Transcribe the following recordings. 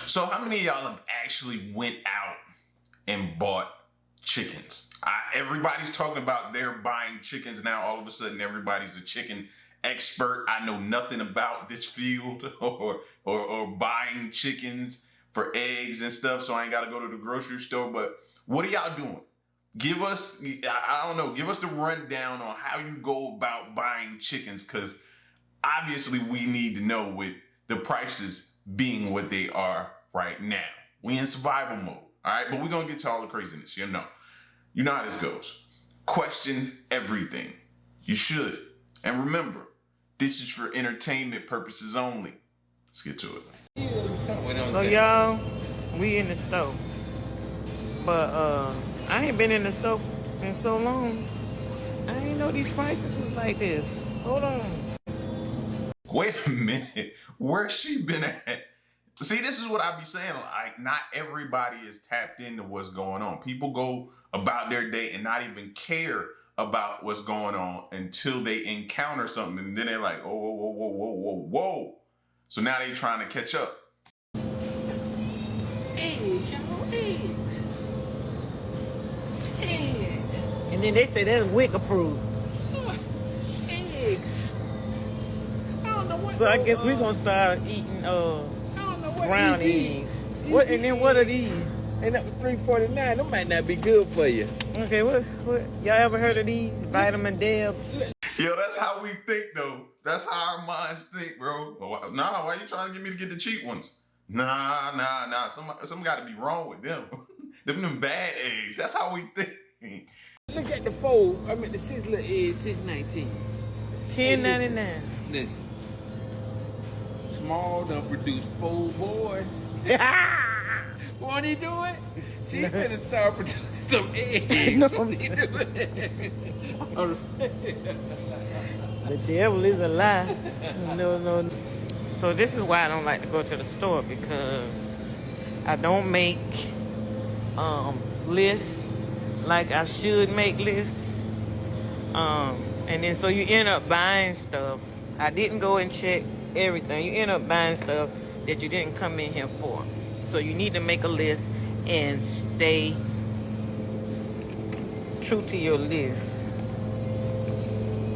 So how many of y'all have actually went out and bought chickens? Everybody's talking about they're buying chickens now. All of a sudden, everybody's a chicken expert. I know nothing about this field or buying chickens for eggs and stuff, so I ain't got to go to the grocery store. But what are y'all doing? Give us, I don't know, give us the rundown on how you go about buying chickens, because obviously we need to know with the prices being what they are right now. We in survival mode, all right? But we're going to get to all the craziness, you know. You know how this goes. Question everything. You should. And remember, this is for entertainment purposes only. Let's get to it. So y'all, we in the stove. But I ain't been in the stove in so long. I ain't know these prices was like this. Hold on. Wait a minute. Where's she been at? See, this is what I be saying. Like, not everybody is tapped into what's going on. People go about their day and not even care about what's going on until they encounter something. And then they're like, oh, whoa, whoa, whoa, whoa, whoa, whoa. So now they trying to catch up. Eggs, y'all, eggs. Eggs. And then they say that's WIC approved. Eggs. I don't know what. So I guess we're gonna start eating brown eggs. What? And then what are these? And that was $3.49. Them might not be good for you. Okay, what? Y'all ever heard of these vitamin Debs? Yo, that's how we think, though. That's how our minds think, bro. Nah, why you trying to get me to get the cheap ones? Nah. Something got to be wrong with them. them bad eggs. That's how we think. Look at the fold. I mean, the 6 little eggs, $6.19. $10.99. Listen. Small done produce 4 boys. Won't he do it? She finna start producing some eggs. No. The devil is a lie. No. So this is why I don't like to go to the store, because I don't make lists like I should make lists. And then so you end up buying stuff. I didn't go and check everything. You end up buying stuff that you didn't come in here for. So you need to make a list and stay true to your list.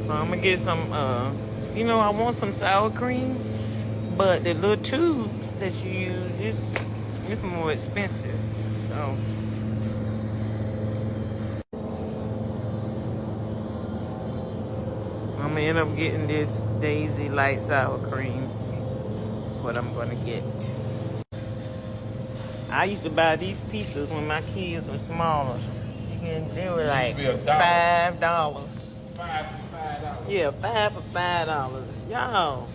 So I'm gonna get some, I want some sour cream, but the little tubes that you use is more expensive. So I'm gonna end up getting this Daisy Light sour cream. That's what I'm gonna get. I used to buy these pieces when my kids were smaller. They were like $5. $5 for $5. Yeah, $5 for $5. Y'all.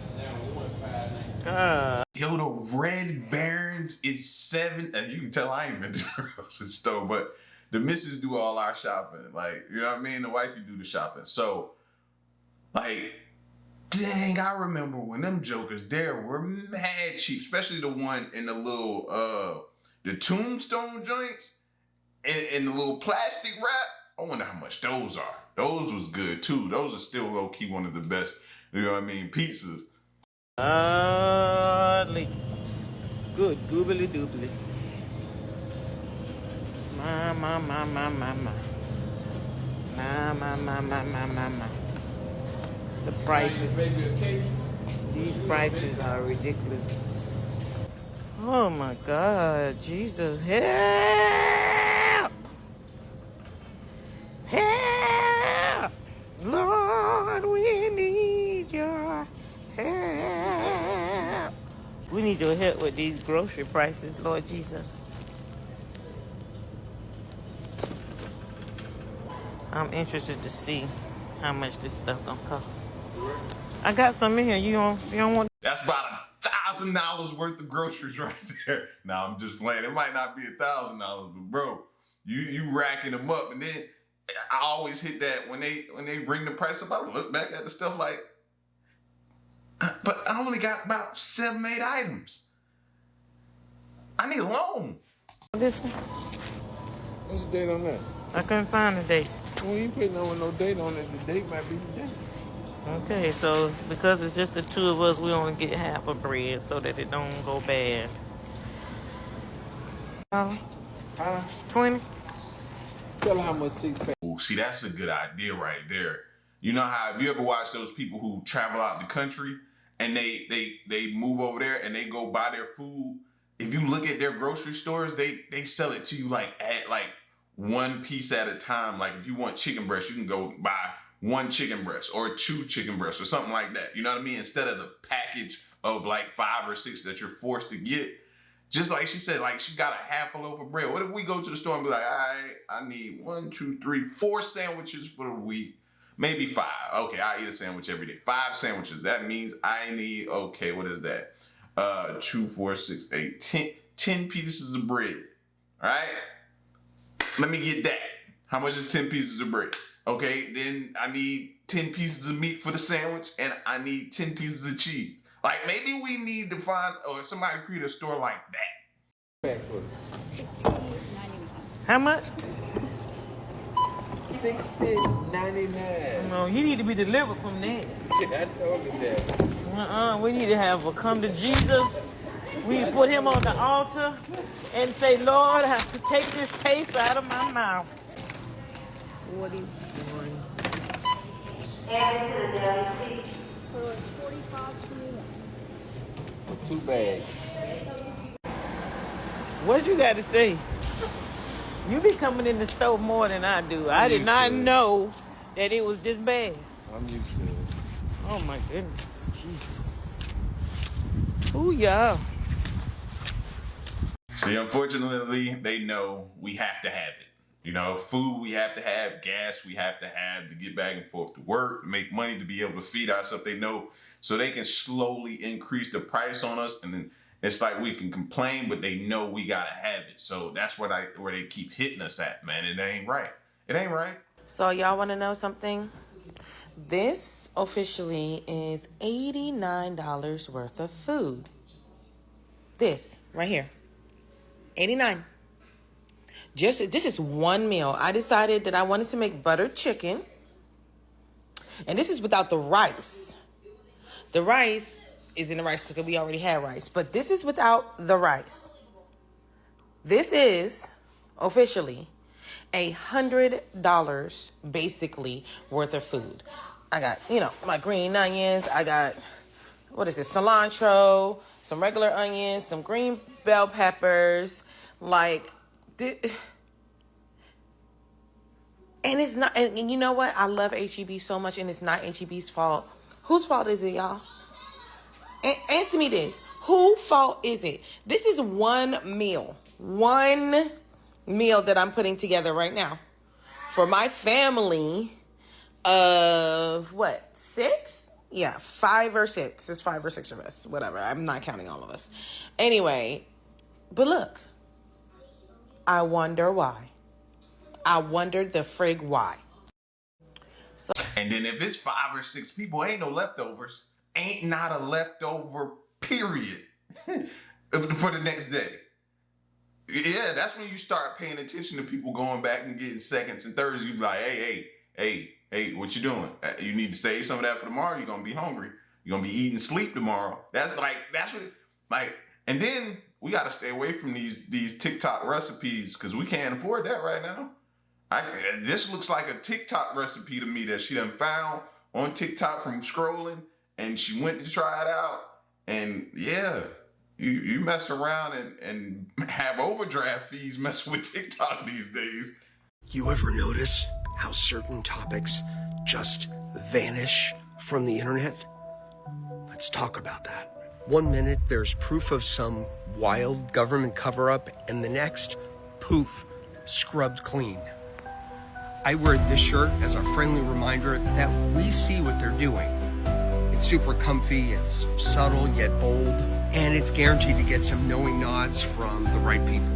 Yo, the Red Barons is $7. And you can tell I ain't been to the grocery store, but the missus do all our shopping. Like, you know what I mean? The wifey do the shopping. So, like, dang, I remember when them jokers there were mad cheap, especially the one in the little, the tombstone joints in the little plastic wrap. I wonder how much those are. Those was good too. Those are still low key one of the best, you know what I mean, pizzas. Good goobly doobly. My. The prices. These prices are ridiculous. Oh my God, Jesus, help! Help! Lord, we need your help. We need your help with these grocery prices, Lord Jesus. I'm interested to see how much this stuff gonna cost. I got some in here. You don't want? That's about $1,000 worth of groceries right there. Now I'm just playing. It might not be $1,000, but bro, you racking them up, and then I always hit that when they bring the price up. I look back at the stuff like, but I only got about 7-8 items. I need a loan. This one? What's the date on that? I couldn't find the date. Well, you putting on no date on it. The date might be the date. Okay, so because it's just the two of us, we only get half a bread so that it don't go bad. Huh? 20. Tell her how much 6-pack. Ooh, see, that's a good idea right there. You know how, have you ever watched those people who travel out the country and they move over there and they go buy their food? If you look at their grocery stores, they sell it to you like at like one piece at a time. Like if you want chicken breast, you can go buy 1 chicken breast or 2 chicken breasts or something like that. You know what I mean? Instead of the package of like 5 or 6 that you're forced to get. Just like she said, like she got a half a loaf of bread. What if we go to the store and be like, all right, I need 1, 2, 3, 4 sandwiches for the week. Maybe 5. Okay, I eat a sandwich every day. 5 sandwiches. That means I need, okay, what is that? 2, 4, 6, 8, 10 pieces of bread. All right? Let me get that. How much is 10 pieces of bread? Okay, then I need 10 pieces of meat for the sandwich, and I need 10 pieces of cheese. Like, maybe we need to find, or somebody create a store like that. How much? $60.99. No, you need to be delivered from that. I told you that. We need to have a come to Jesus. We put him on the altar and say, Lord, I have to take this taste out of my mouth. 41. Add it to the daily fee. So it's 45.21. 2 bags. What you got to say? You be coming in the store more than I do. I did not know that it was this bad. I'm used to it. Oh my goodness. Jesus. Ooh, y'all. See, unfortunately, they know we have to have it. You know, food we have to have, gas we have to get back and forth to work, make money to be able to feed ourselves. They know, so they can slowly increase the price on us, and then it's like we can complain, but they know we gotta have it. So that's where they keep hitting us at, man. It ain't right. It ain't right. So y'all want to know something? This officially is $89 worth of food. This right here, 89. This is one meal. I decided that I wanted to make buttered chicken. And this is without the rice. The rice is in the rice cooker. We already had rice. But this is without the rice. This is officially $100 basically worth of food. I got, my green onions. I got, cilantro, some regular onions, some green bell peppers, and it's not, and you know what? I love HEB so much, and it's not HEB's fault. Whose fault is it, y'all? Answer me this. Whose fault is it? This is one meal that I'm putting together right now for my family of 6? Yeah, 5 or 6. It's 5 or 6 of us. Whatever. I'm not counting all of us. Anyway, but look. I wonder why. I wondered the frig why. And then if it's 5 or 6 people, ain't no leftovers. Ain't not a leftover, period, for the next day. Yeah, that's when you start paying attention to people going back and getting seconds and thirds. You be like, hey, what you doing? You need to save some of that for tomorrow. You're gonna be hungry. You're gonna be eating sleep tomorrow. That's what, and then we gotta stay away from these TikTok recipes because we can't afford that right now. This looks like a TikTok recipe to me that she done found on TikTok from scrolling, and she went to try it out. And yeah, you mess around and have overdraft fees messing with TikTok these days. You ever notice how certain topics just vanish from the internet? Let's talk about that. 1 minute, there's proof of some wild government cover-up, and the next, poof, scrubbed clean. I wear this shirt as a friendly reminder that we see what they're doing. It's super comfy, it's subtle yet bold, and it's guaranteed to get some knowing nods from the right people.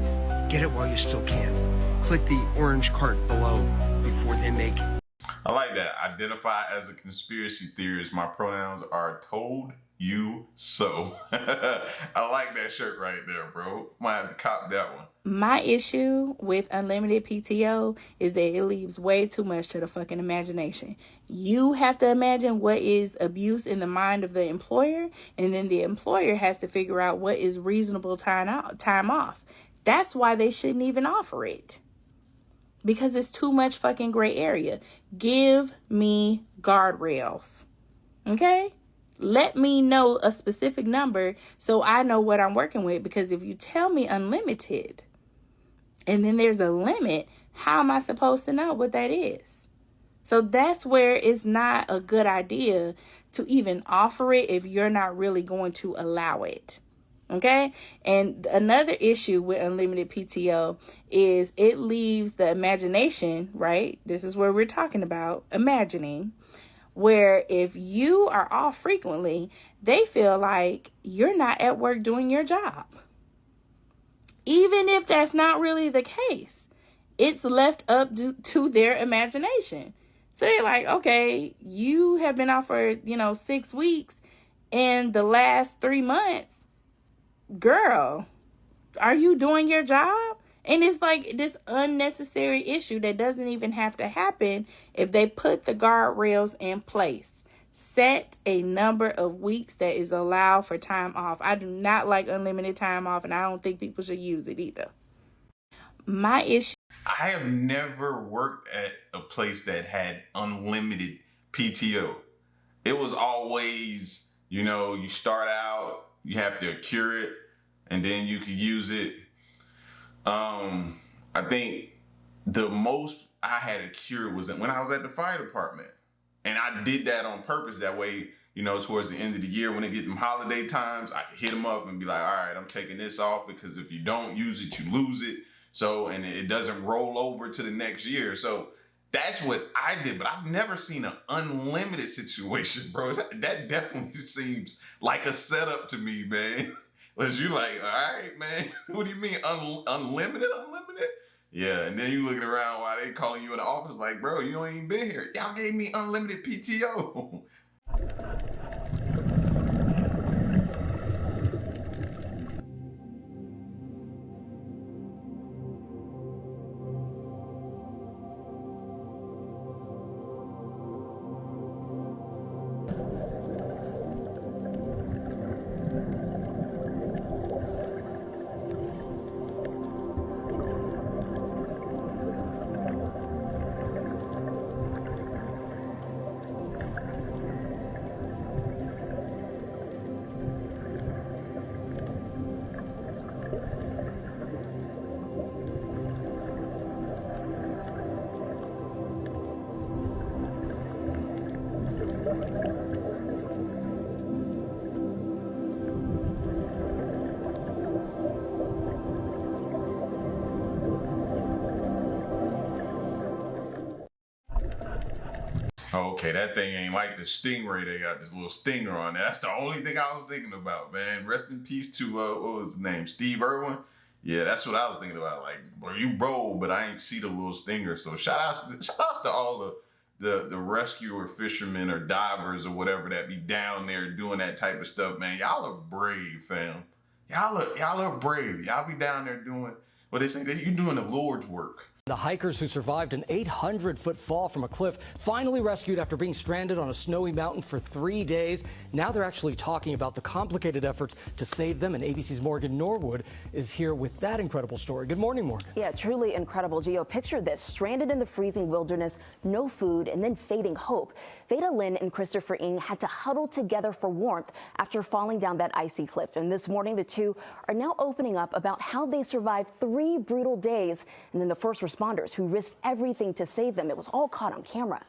Get it while you still can. Click the orange cart below before they make it. I like that. Identify as a conspiracy theorist. My pronouns are told you so. I like that shirt right there, bro. Might have to cop that one. My issue with unlimited PTO is that it leaves way too much to the fucking imagination. You have to imagine what is abuse in the mind of the employer, and then the employer has to figure out what is reasonable time off. That's why they shouldn't even offer it. Because it's too much fucking gray area. Give me guardrails. Okay? Let me know a specific number so I know what I'm working with. Because if you tell me unlimited and then there's a limit, how am I supposed to know what that is? So that's where it's not a good idea to even offer it if you're not really going to allow it. Okay? And another issue with unlimited PTO is it leaves the imagination, right? This is where we're talking about imagining, where if you are off frequently, they feel like you're not at work doing your job. Even if that's not really the case, it's left up to their imagination. So they're like, okay, you have been off for, 6 weeks, and the last 3 months, girl, are you doing your job? And it's like this unnecessary issue that doesn't even have to happen if they put the guardrails in place. Set a number of weeks that is allowed for time off. I do not like unlimited time off, and I don't think people should use it either. My issue. I have never worked at a place that had unlimited PTO. It was always, you start out, you have to accrue it, and then you could use it. I think the most I had accrued was when I was at the fire department. And I did that on purpose. That way, towards the end of the year, when it get them holiday times, I could hit them up and be like, all right, I'm taking this off because if you don't use it, you lose it. So, and it doesn't roll over to the next year. So that's what I did. But I've never seen an unlimited situation, bro. That definitely seems like a setup to me, man. Was you like, all right, man, what do you mean unlimited? Yeah, and then you looking around while they calling you in the office like, bro, you ain't even been here. Y'all gave me unlimited PTO. Okay, that thing ain't like the Stingray. They got this little stinger on there. That's the only thing I was thinking about, man. Rest in peace to, what was the name? Steve Irwin? Yeah, that's what I was thinking about. Like, bro, you roll, but I ain't see the little stinger. So shout outs to all the rescuer fishermen or divers or whatever that be down there doing that type of stuff, man. Y'all are brave, fam. Y'all are brave. Y'all be down there doing what they say. You doing the Lord's work. The hikers who survived an 800-foot fall from a cliff finally rescued after being stranded on a snowy mountain for 3 days. Now they're actually talking about the complicated efforts to save them, and ABC's Morgan Norwood is here with that incredible story. Good morning, Morgan. Yeah, truly incredible. Gio, picture this. Stranded in the freezing wilderness, no food, and then fading hope. Veda Lynn and Christopher Ng had to huddle together for warmth after falling down that icy cliff. And this morning, the two are now opening up about how they survived 3 brutal days, and then the first responders who risked everything to save them. It was all caught on camera.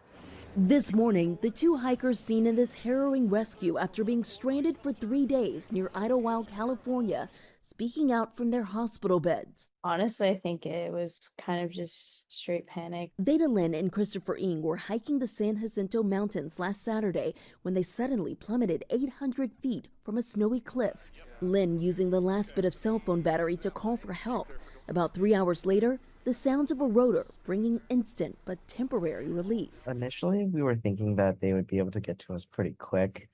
This morning, the 2 hikers seen in this harrowing rescue after being stranded for 3 days near Idlewild, California, speaking out from their hospital beds. Honestly, I think it was kind of just straight panic. Veda Lynn and Christopher Ng were hiking the San Jacinto Mountains last Saturday when they suddenly plummeted 800 feet from a snowy cliff. Lynn using the last bit of cell phone battery to call for help. About 3 hours later, the sounds of a rotor bringing instant but temporary relief. Initially, we were thinking that they would be able to get to us pretty quick,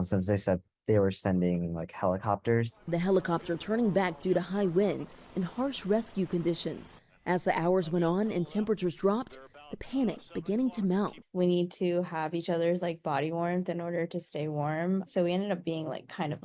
since they said they were sending helicopters. The helicopter turning back due to high winds and harsh rescue conditions. As the hours went on and temperatures dropped, the panic beginning to mount. We need to have each other's body warmth in order to stay warm. So we ended up being kind of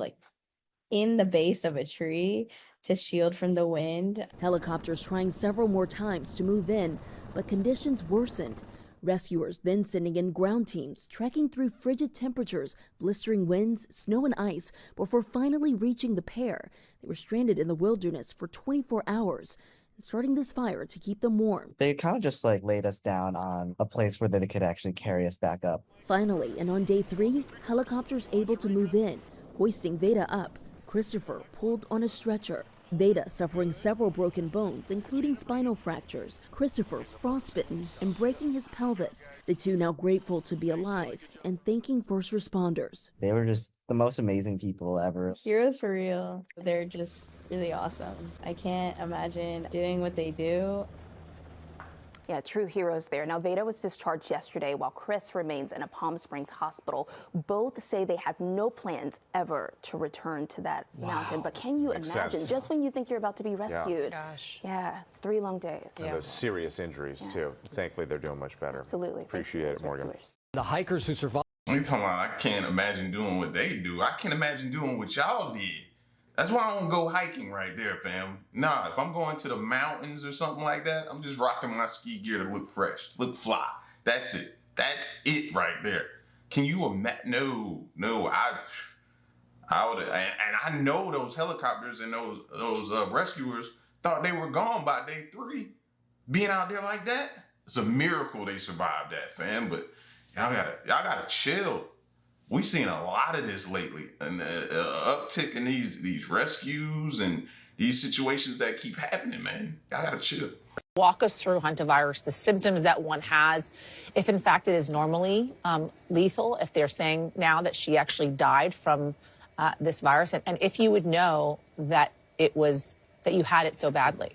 in the base of a tree to shield from the wind. Helicopters trying several more times to move in, but conditions worsened. Rescuers then sending in ground teams, trekking through frigid temperatures, blistering winds, snow and ice, before finally reaching the pair. They were stranded in the wilderness for 24 hours, and starting this fire to keep them warm. They kind of just like laid us down on a place where they could actually carry us back up. Finally, and on day 3, helicopters able to move in, hoisting Veda up. Christopher pulled on a stretcher. Veda suffering several broken bones, including spinal fractures. Christopher frostbitten and breaking his pelvis. The two now grateful to be alive and thanking first responders. They were just the most amazing people ever. Heroes for real. They're just really awesome. I can't imagine doing what they do. Yeah, true heroes there. Now, Veda was discharged yesterday while Chris remains in a Palm Springs hospital. Both say they have no plans ever to return to that mountain. But can you imagine, just when you think you're about to be rescued? Gosh. Yeah, 3 long days. And those serious injuries, too. Thankfully, they're doing much better. Absolutely. Appreciate it, Morgan. The hikers who survived. You talking about I can't imagine doing what they do. I can't imagine doing what y'all did. That's why I don't go hiking right there, fam. Nah, if I'm going to the mountains or something like that, I'm just rocking my ski gear to look fresh, look fly. That's it. That's it right there. Can you imagine? No, I would, and I know those helicopters and those rescuers thought they were gone by day 3. Being out there like that, it's a miracle they survived that, fam. But y'all gotta chill. We've seen a lot of this lately, and uptick in these rescues and these situations that keep happening, man. Y'all gotta chill. Walk us through hantavirus, the symptoms that one has, if in fact it is normally lethal, if they're saying now that she actually died from this virus, and if you would know that that you had it so badly.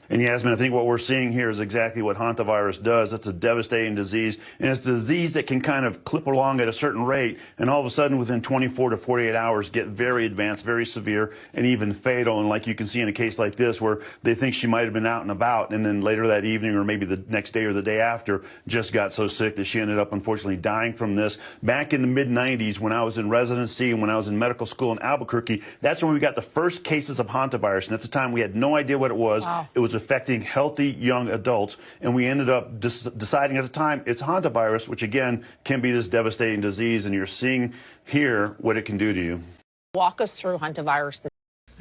And Yasmin, I think what we're seeing here is exactly what hantavirus does. It's a devastating disease, and it's a disease that can kind of clip along at a certain rate, and all of a sudden within 24 to 48 hours get very advanced, very severe, and even fatal. And like you can see in a case like this where they think she might have been out and about, and then later that evening or maybe the next day or the day after just got so sick that she ended up unfortunately dying from this. Back in the mid-90s when I was in residency and when I was in medical school in Albuquerque, that's when we got the first cases of hantavirus, and at the time we had no idea what it was. Wow. It was affecting healthy young adults, and we ended up deciding at the time it's hantavirus, which again can be this devastating disease, and you're seeing here what it can do to you. Walk us through hantavirus.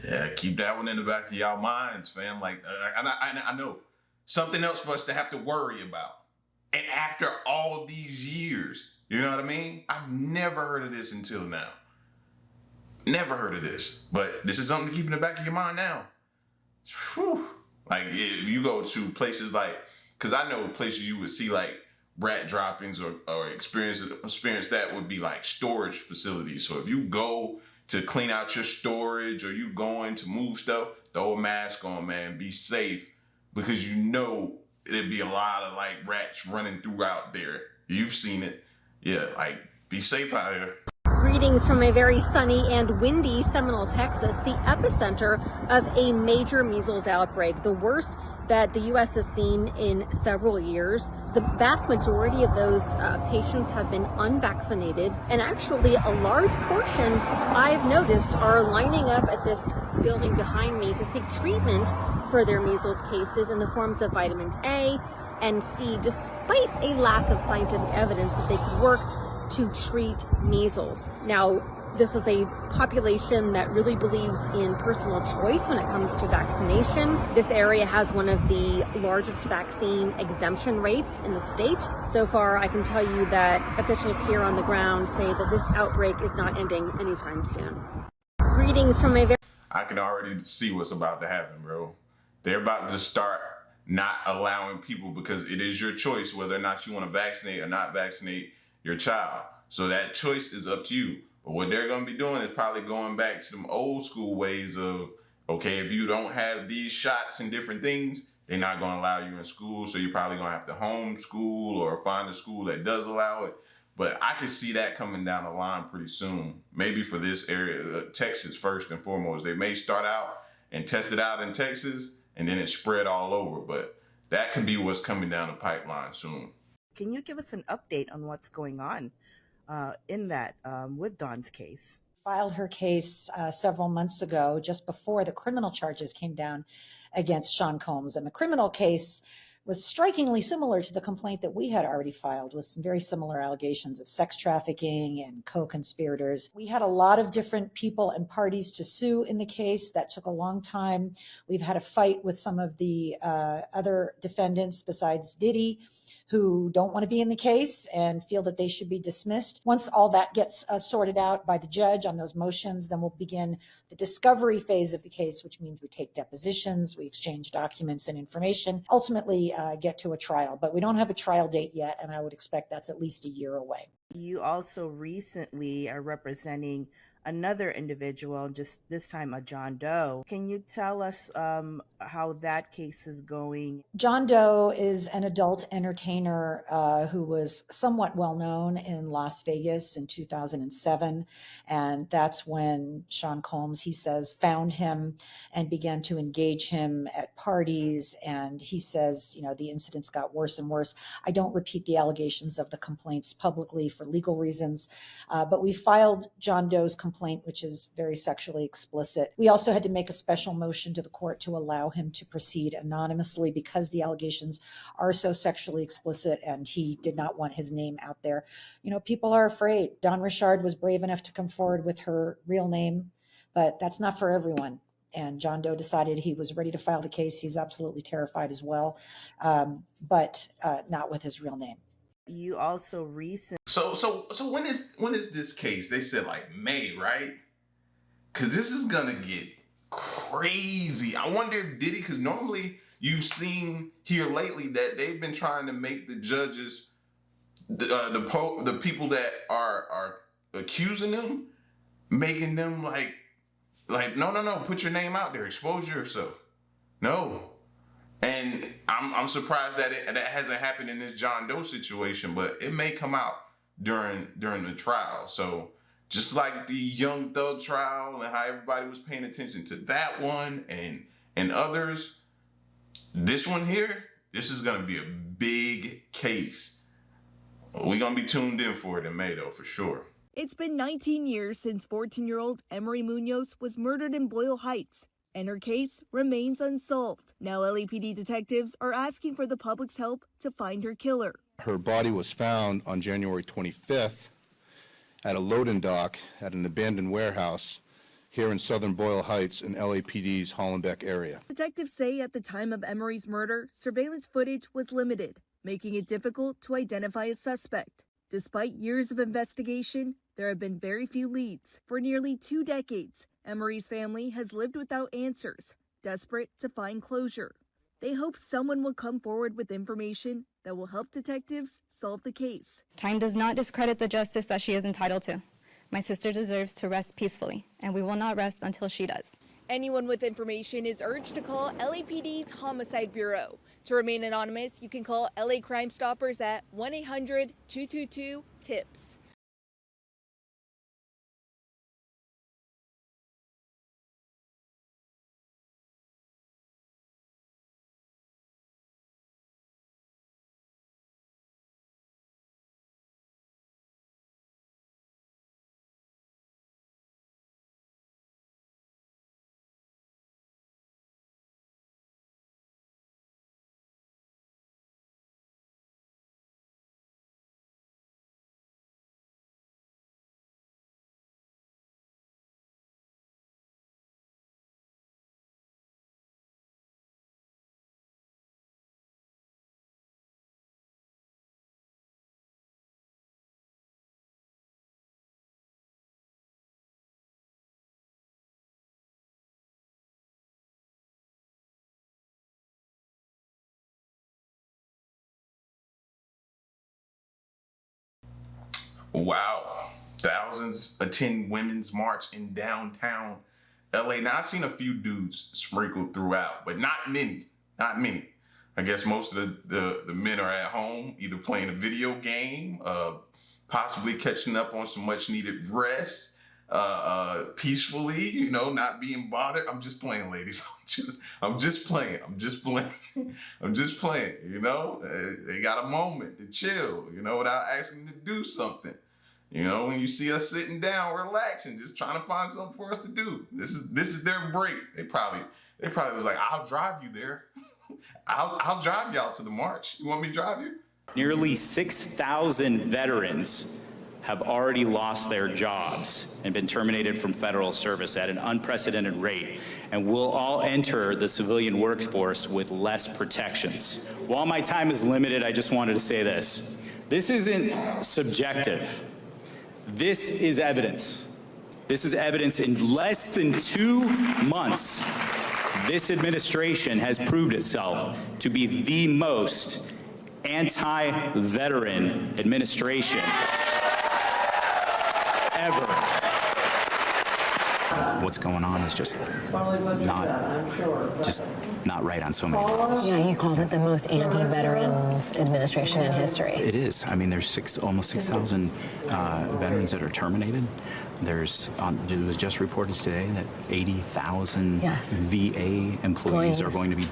Yeah, keep that one in the back of y'all minds, fam. Like, I know something else for us to have to worry about. And after all these years, you know what I mean? I've never heard of this until now. Never heard of this, but this is something to keep in the back of your mind now. Whew. Like, if you go to places like, because I know places you would see like rat droppings or experience that would be like storage facilities. So if you go to clean out your storage or you going to move stuff, throw a mask on, man. Be safe, because you know there'd be a lot of like rats running through out there. You've seen it. Yeah, like, be safe out here. Greetings from a very sunny and windy Seminole, Texas, the epicenter of a major measles outbreak, the worst that the U.S. has seen in several years. The vast majority of those patients have been unvaccinated, and actually a large portion, I've noticed, are lining up at this building behind me to seek treatment for their measles cases in the forms of vitamin A and C, despite a lack of scientific evidence that they could work to treat measles. Now, this is a population that really believes in personal choice when it comes to vaccination. This area has one of the largest vaccine exemption rates in the state. So far, I can tell you that officials here on the ground say that this outbreak is not ending anytime soon. Greetings from a very... I can already see what's about to happen, bro. They're about to start not allowing people, because it is your choice whether or not you want to vaccinate or not vaccinate your child. So that choice is up to you. But what they're going to be doing is probably going back to them old school ways of, okay, if you don't have these shots and different things, they're not going to allow you in school. So you're probably going to have to homeschool or find a school that does allow it. But I can see that coming down the line pretty soon. Maybe for this area, Texas first and foremost. They may start out and test it out in Texas and then it spread all over. But that can be what's coming down the pipeline soon. Can you give us an update on what's going on in that with Dawn's case? filed her case several months ago, just before the criminal charges came down against Sean Combs. And the criminal case was strikingly similar to the complaint that we had already filed, with some very similar allegations of sex trafficking and co-conspirators. We had a lot of different people and parties to sue in the case. That took a long time. We've had a fight with some of the other defendants besides Diddy, who don't want to be in the case and feel that they should be dismissed. Once all that gets sorted out by the judge on those motions, then we'll begin the discovery phase of the case, which means we take depositions, we exchange documents and information, ultimately get to a trial. But we don't have a trial date yet, and I would expect that's at least a year away. You also recently are representing another individual, just this time a John Doe. Can you tell us how that case is going? John Doe is an adult entertainer who was somewhat well known in Las Vegas in 2007. And that's when Sean Combs, he says, found him and began to engage him at parties. And he says, you know, the incidents got worse and worse. I don't repeat the allegations of the complaints publicly for legal reasons, but we filed John Doe's complaint, which is very sexually explicit. We also had to make a special motion to the court to allow him to proceed anonymously because the allegations are so sexually explicit and he did not want his name out there. You know, people are afraid. Dawn Richard was brave enough to come forward with her real name, but that's not for everyone. And John Doe decided he was ready to file the case. He's absolutely terrified as well, but not with his real name. You also recently. So when is this case? They said like May, right? Because this is gonna get crazy. I wonder if Diddy, because normally you've seen here lately that they've been trying to make the judges, the people that are accusing them, making them like no, put your name out there, expose yourself. No. And I'm surprised that that hasn't happened in this John Doe situation, but it may come out during the trial. So just like the Young Thug trial and how everybody was paying attention to that one and others, this one here, this is going to be a big case. We're going to be tuned in for it in May, though, for sure. It's been 19 years since 14-year-old Emery Munoz was murdered in Boyle Heights, and her case remains unsolved. Now LAPD detectives are asking for the public's help to find her killer. Her body was found on January 25th at a loading dock at an abandoned warehouse here in southern Boyle Heights in LAPD's Hollenbeck area. Detectives say at the time of Emery's murder, surveillance footage was limited, making it difficult to identify a suspect. Despite years of investigation, there have been very few leads. For nearly 2 decades, Emery's family has lived without answers, desperate to find closure. They hope someone will come forward with information that will help detectives solve the case. Time does not discredit the justice that she is entitled to. My sister deserves to rest peacefully, and we will not rest until she does. Anyone with information is urged to call LAPD's Homicide Bureau. To remain anonymous, you can call LA Crime Stoppers at 1-800-222-TIPS. Wow. Thousands attend Women's March in downtown LA. Now, I've seen a few dudes sprinkled throughout, but not many. Not many. I guess most of the men are at home, either playing a video game, possibly catching up on some much needed rest, peacefully, you know, not being bothered. I'm just playing, ladies. I'm just playing, you know. They got a moment to chill, you know, without asking to do something. You know, when you see us sitting down, relaxing, just trying to find something for us to do. This is their break. They probably was like, I'll drive you there. I'll drive y'all to the march. You want me to drive you? Nearly 6,000 veterans have already lost their jobs and been terminated from federal service at an unprecedented rate, and will all enter the civilian workforce with less protections. While my time is limited, I just wanted to say this. This isn't subjective. This is evidence. This is evidence. In less than 2 months, this administration has proved itself to be the most anti-veteran administration ever. What's going on is just not right on so many levels. Yeah, you called it the most anti-veterans administration in history. It is. I mean, there's almost 6,000 veterans that are terminated. It was just reported today that 80,000 VA employees are going to be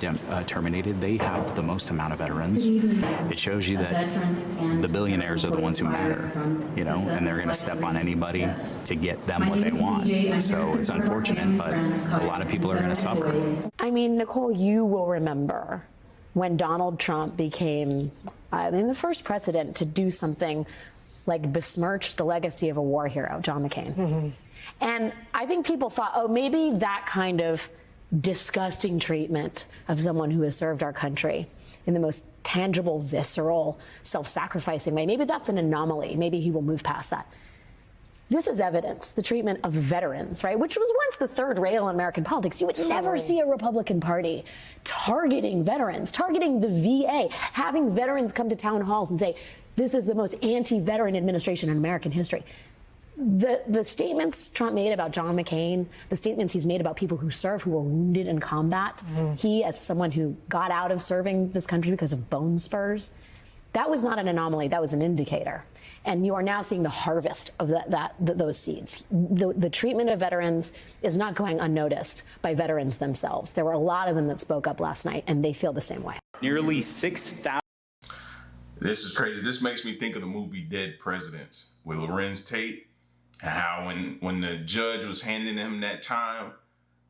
terminated. They have the most amount of veterans. It shows you that the billionaires are the ones who matter, you know, and they're going to step on anybody to get them what they want. So it's unfortunate, but a lot of people are going to suffer. I mean, Nicole, you will remember when Donald Trump became the first president to do something like besmirched the legacy of a war hero, John McCain. Mm-hmm. And I think people thought, oh, maybe that kind of disgusting treatment of someone who has served our country in the most tangible, visceral, self-sacrificing way, maybe that's an anomaly. Maybe he will move past that. This is evidence, the treatment of veterans, right, which was once the third rail in American politics. You would never see a Republican Party targeting veterans, targeting the VA, having veterans come to town halls and say, this is the most anti-veteran administration in American history. The statements Trump made about John McCain, the statements he's made about people who serve, who were wounded in combat, he, as someone who got out of serving this country because of bone spurs, that was not an anomaly, that was an indicator. And you are now seeing the harvest of those seeds. The treatment of veterans is not going unnoticed by veterans themselves. There were a lot of them that spoke up last night, and they feel the same way. Nearly 6,000. This is crazy. This makes me think of the movie Dead Presidents with Lorenz Tate, and how when the judge was handing him that time,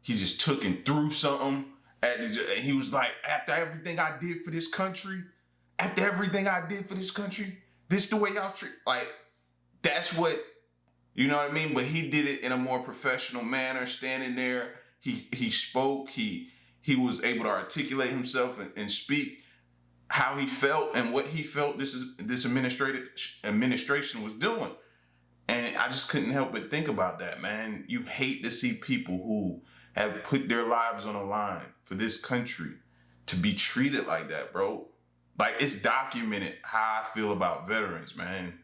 he just took and threw something at the judge. He was like, after everything I did for this country, this the way y'all treat, like, that's what, you know what I mean? But he did it in a more professional manner, standing there. He spoke, he was able to articulate himself and speak how he felt and what he felt this administration was doing. And I just couldn't help but think about that, man. You hate to see people who have put their lives on the line for this country to be treated like that, bro. Like, it's documented how I feel about veterans, man,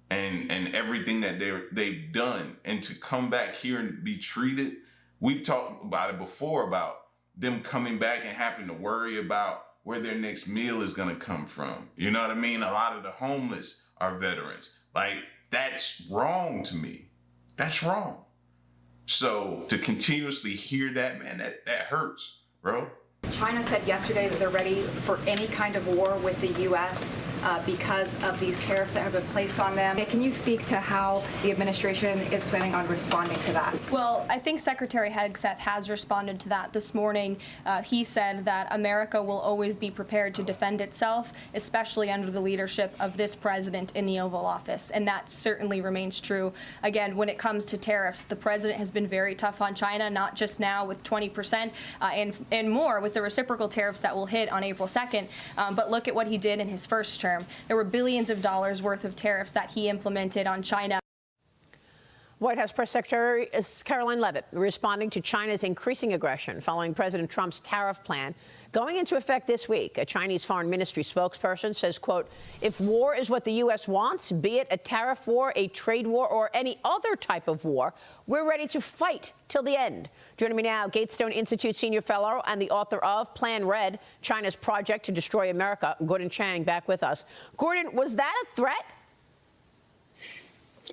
and everything that they've done. And to come back here and be treated, we've talked about it before, about them coming back and having to worry about where their next meal is going to come from. You know what I mean? A lot of the homeless are veterans. Like, that's wrong to me. That's wrong. So to continuously hear that, man, that hurts, bro. China said yesterday that they're ready for any kind of war with the U.S. Because of these tariffs that have been placed on them. Can you speak to how the administration is planning on responding to that? Well, I think Secretary Hegseth has responded to that this morning. He said that America will always be prepared to defend itself, especially under the leadership of this president in the Oval Office, and that certainly remains true. Again, when it comes to tariffs, the president has been very tough on China, not just now with 20% and more with the reciprocal tariffs that will hit on April 2nd, but look at what he did in his first term. There were billions of dollars worth of tariffs that he implemented on China. White House Press Secretary Caroline Leavitt responding to China's increasing aggression following President Trump's tariff plan going into effect this week. A Chinese Foreign Ministry spokesperson says, quote, if war is what the U.S. wants, be it a tariff war, a trade war, or any other type of war, we're ready to fight till the end. Joining me now, Gatestone Institute senior fellow and the author of Plan Red, China's Project to Destroy America, Gordon Chang, back with us. Gordon, was that a threat?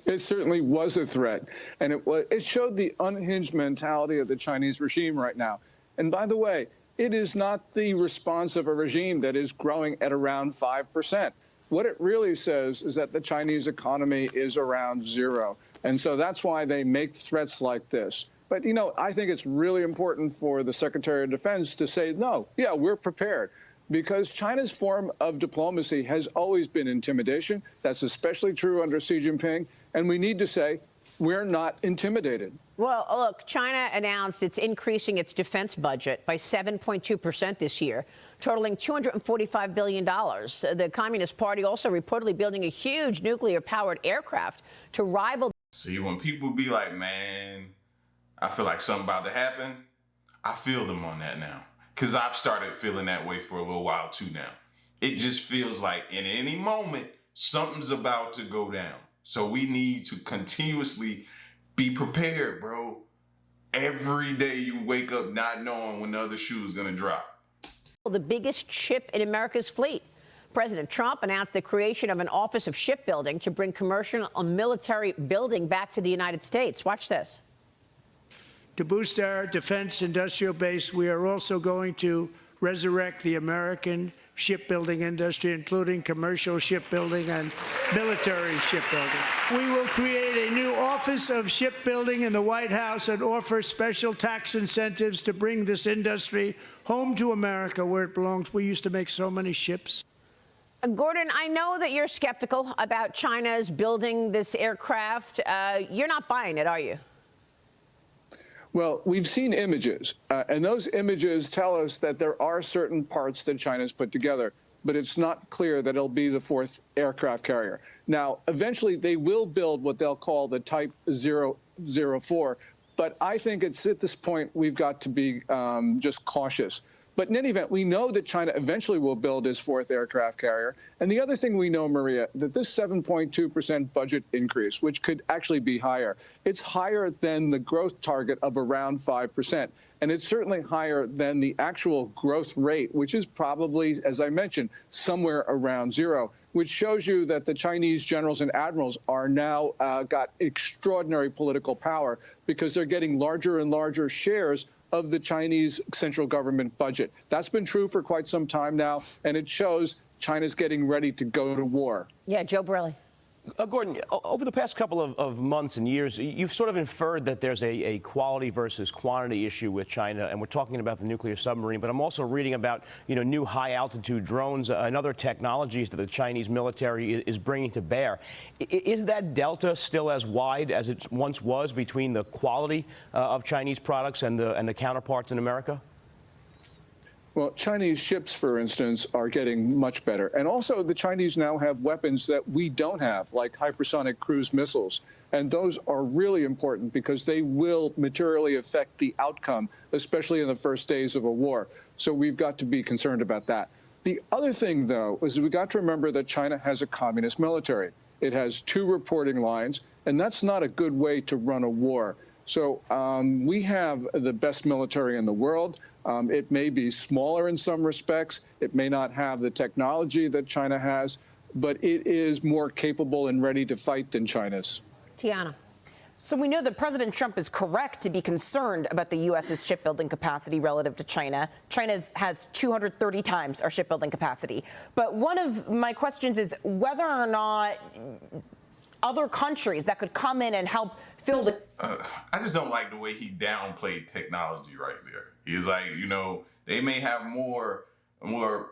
It certainly was a threat, and it showed the unhinged mentality of the Chinese regime right now. And by the way, it is not the response of a regime that is growing at around 5%. what it really says is that the Chinese economy is around zero. And so that's why they make threats like this. But, you know, I think it's really important for the Secretary of Defense to say, no, yeah, we're prepared. Because China's form of diplomacy has always been intimidation. That's especially true under Xi Jinping. And we need to say, we're not intimidated. Well, look, China announced it's increasing its defense budget by 7.2% this year, totaling $245 billion. The Communist Party also reportedly building a huge nuclear-powered aircraft to rival. See, when people be like, man, I feel like something about to happen, I feel them on that now. Because I've started feeling that way for a little while too now. It just feels like in any moment, something's about to go down. So we need to continuously be prepared, bro. Every day you wake up not knowing when the other shoe is going to drop. The biggest ship in America's fleet. President Trump announced the creation of an Office of Shipbuilding to bring commercial and military building back to the United States. Watch this. To boost our defense industrial base, we are also going to resurrect the American shipbuilding industry, including commercial shipbuilding and military shipbuilding. We will create a new Office of Shipbuilding in the White House and offer special tax incentives to bring this industry home to America where it belongs. We used to make so many ships. Gordon, I know that you're skeptical about China's building this aircraft. You're not buying it, are you? Well, we've seen images, and those images tell us that there are certain parts that China's put together, but it's not clear that it'll be the fourth aircraft carrier. Now, eventually they will build what they'll call the Type 004, but I think it's at this point we've got to be just cautious. But in any event, we know that China eventually will build its fourth aircraft carrier. And the other thing we know, Maria, that this 7.2% budget increase, which could actually be higher, it's higher than the growth target of around 5%. And it's certainly higher than the actual growth rate, which is probably, as I mentioned, somewhere around zero, which shows you that the Chinese generals and admirals are now got extraordinary political power because they're getting larger and larger shares of the Chinese central government budget. That's been true for quite some time now, and it shows China's getting ready to go to war. Yeah, Joe Borelli. Gordon, over the past couple of months and years, you've sort of inferred that there's a quality versus quantity issue with China, and we're talking about the nuclear submarine, but I'm also reading about, you know, new high-altitude drones and other technologies that the Chinese military is bringing to bear. Is that delta still as wide as it once was between the quality of Chinese products and the counterparts in America? Well, Chinese ships, for instance, are getting much better. And also the Chinese now have weapons that we don't have, like hypersonic cruise missiles. And those are really important because they will materially affect the outcome, especially in the first days of a war. So we've got to be concerned about that. The other thing, though, is we've got to remember that China has a communist military. It has 2 reporting lines, and that's not a good way to run a war. So we have the best military in the world. It may be smaller in some respects. It may not have the technology that China has, but it is more capable and ready to fight than China's. Tiana. So we know that President Trump is correct to be concerned about the U.S.'s shipbuilding capacity relative to China. China has 230 times our shipbuilding capacity. But one of my questions is whether or not other countries that could come in and help fill the... I just don't like the way he downplayed technology right there. He's like, you know, they may have more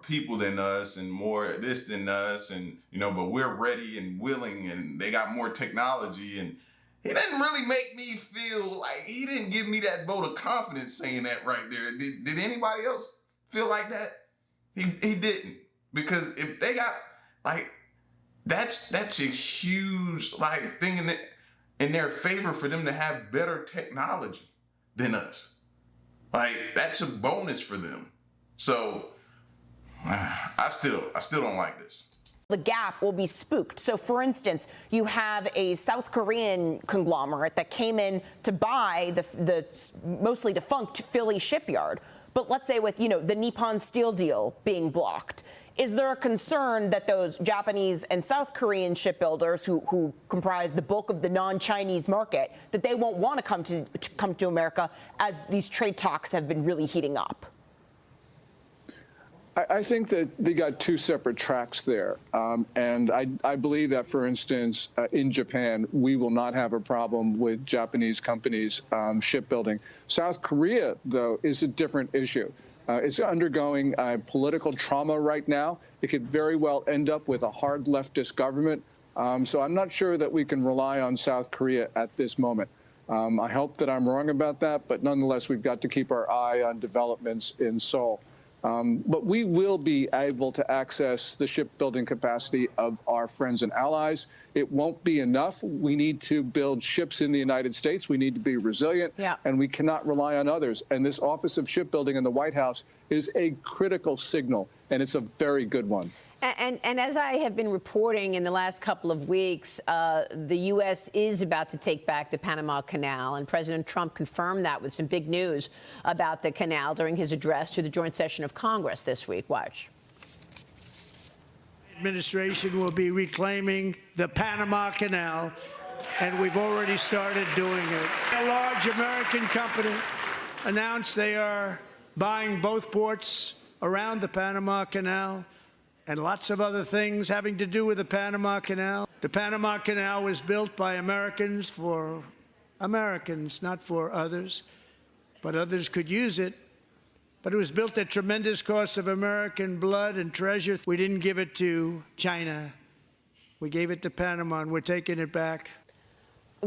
people than us and more this than us, and, you know, but we're ready and willing and they got more technology. And he didn't really make me feel like, he didn't give me that vote of confidence saying that right there. Did anybody else feel like that? He didn't. Because if they got, like, that's a huge, like, thing in their favor for them to have better technology than us. Like, that's a bonus for them. So I still don't like this. The gap will be spooked. So, for instance, you have a South Korean conglomerate that came in to buy the mostly defunct Philly shipyard. But let's say with, you know, the Nippon Steel deal being blocked, is there a concern that those Japanese and South Korean shipbuilders who comprise the bulk of the non-Chinese market, that they won't want to come to America as these trade talks have been really heating up? I think that they got two separate tracks there. And I believe that, for instance, in Japan, we will not have a problem with Japanese companies shipbuilding. South Korea, though, is a different issue. It's undergoing political trauma right now. It could very well end up with a hard leftist government. So I'm not sure that we can rely on South Korea at this moment. I hope that I'm wrong about that, but nonetheless, we've got to keep our eye on developments in Seoul. But we will be able to access the shipbuilding capacity of our friends and allies. It won't be enough. We need to build ships in the United States. We need to be resilient, and we cannot rely on others. And this Office of Shipbuilding in the White House is a critical signal, and it's a very good one. And as I have been reporting in the last couple of weeks, the U.S. is about to take back the Panama Canal, and President Trump confirmed that with some big news about the canal during his address to the joint session of Congress this week. Watch. The administration will be reclaiming the Panama Canal, and we've already started doing it. A large American company announced they are buying both ports around the Panama Canal, and lots of other things having to do with the Panama Canal. The Panama Canal was built by Americans for Americans, not for others, but others could use it. But it was built at tremendous cost of American blood and treasure. We didn't give it to China. We gave it to Panama, and we're taking it back.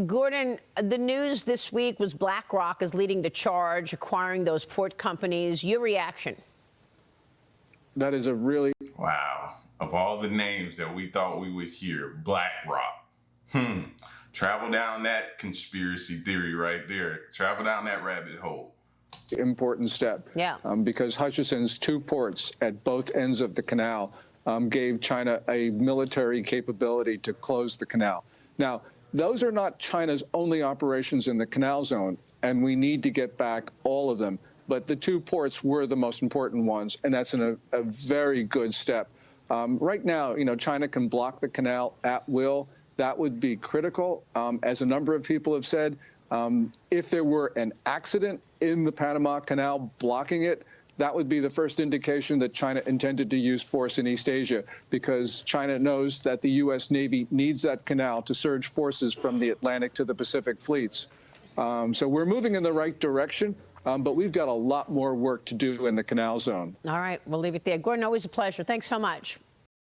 Gordon, the news this week was BlackRock is leading the charge, acquiring those port companies. Your reaction? That is a really... Wow. Of all the names that we thought we would hear, BlackRock. Travel down that conspiracy theory right there. Travel down that rabbit hole. Important step. Yeah. Because Hutchison's two ports at both ends of the canal gave China a military capability to close the canal. Now, those are not China's only operations in the canal zone, and we need to get back all of them. But the two ports were the most important ones, and that's a very good step. Right now, China can block the canal at will. That would be critical. As a number of people have said, if there were an accident in the Panama Canal blocking it, that would be the first indication that China intended to use force in East Asia, because China knows that the U.S. Navy needs that canal to surge forces from the Atlantic to the Pacific fleets. So we're moving in the right direction. But we've got a lot more work to do in the canal zone. All right, we'll leave it there. Gordon, always a pleasure. Thanks so much.